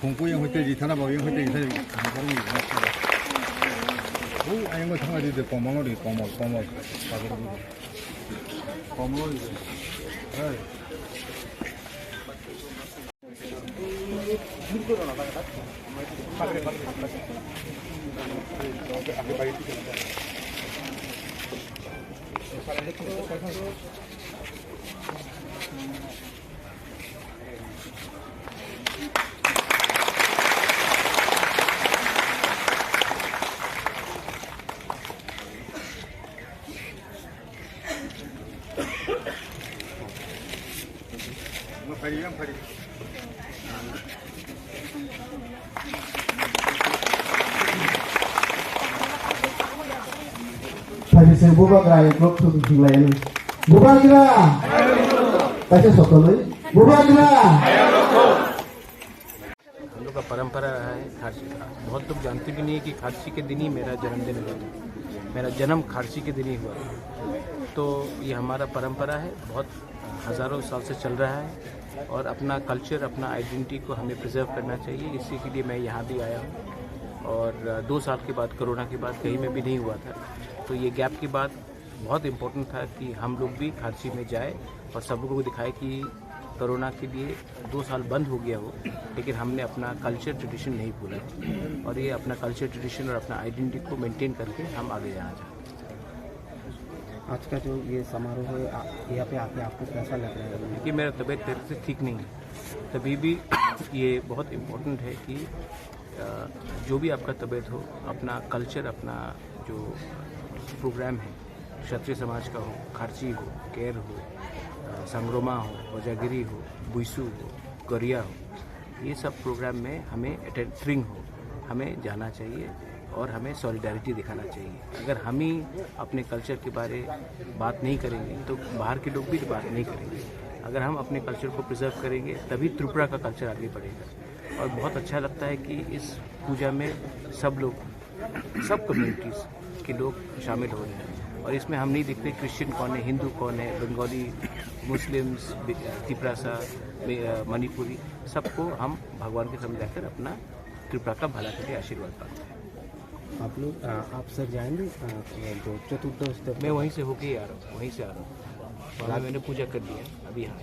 공포 형 그때 지타나 봐. 형 그때 지타나 바로 이거. 오, 아닌 거 상가지들 꼬멍어리 꼬멍. 꼬멍어리. 에이. 파리. Tadi saya buka kerai blok tuh lain. Buka kira. कैसे सोचो नहीं? बुआ करा। हम लोग का परंपरा है खारसी का। बहुत लोग जानते भी नहीं है कि खारसी के दिन ही मेरा जन्मदिन हुआ। मेरा जन्म खारसी के दिन ही हुआ। तो ये हमारा परंपरा है, बहुत हज़ारों साल से चल रहा है और अपना कल्चर, अपना आइडेंटिटी को हमें प्रिजर्व करना चाहिए। इसी के लिए मैं यहाँ भी आया हूँ और 2 साल के बाद, कोरोना के बाद कहीं में भी नहीं हुआ था। तो ये गैप के बाद बहुत इम्पोर्टेंट था कि हम लोग भी खारसी में जाए और सब लोगों को दिखाए कि कोरोना के लिए 2 साल बंद हो गया हो, लेकिन हमने अपना कल्चर ट्रेडिशन नहीं भूला है और ये अपना कल्चर ट्रेडिशन और अपना आइडेंटिटी को मेंटेन करके हम आगे जाना चाहते हैं। आज का जो ये समारोह है, यहाँ पे आके आपको कैसा लग रहा है? कि मेरा तबीयत पहले से ठीक नहीं है, तभी भी ये बहुत इम्पोर्टेंट है कि जो भी आपका तबीयत हो, अपना कल्चर, अपना जो प्रोग्राम है, क्षत्रिय समाज का हो, खारसी हो, केर हो, संग्रोमा हो, वजागिरी हो, बुइसू हो, गरिया हो, ये सब प्रोग्राम में हमें अटेंडिंग हो, हमें जाना चाहिए और हमें सॉलिडारिटी दिखाना चाहिए। अगर हम ही अपने कल्चर के बारे बात नहीं करेंगे तो बाहर के लोग भी बात नहीं करेंगे। अगर हम अपने कल्चर को प्रिजर्व करेंगे तभी त्रिपुरा का कल्चर आगे बढ़ेगा। और बहुत अच्छा लगता है कि इस पूजा में सब लोग, सब कम्युनिटीज़ के लोग शामिल हो रहे हैं और इसमें हम नहीं देखते क्रिश्चियन कौन है, हिंदू कौन है, बंगाली, मुस्लिम्स, तिपरासा, मणिपुरी, सबको हम भगवान के सामने जाकर अपना त्रिपुरा का भला करके आशीर्वाद पाते हैं। आप सर जाएंगे जो चतुर्दश तक? मैं वहीं से होके आ रहा हूँ, वहीं से आ रहा हूँ। मैंने पूजा कर दी है, अभी यहाँ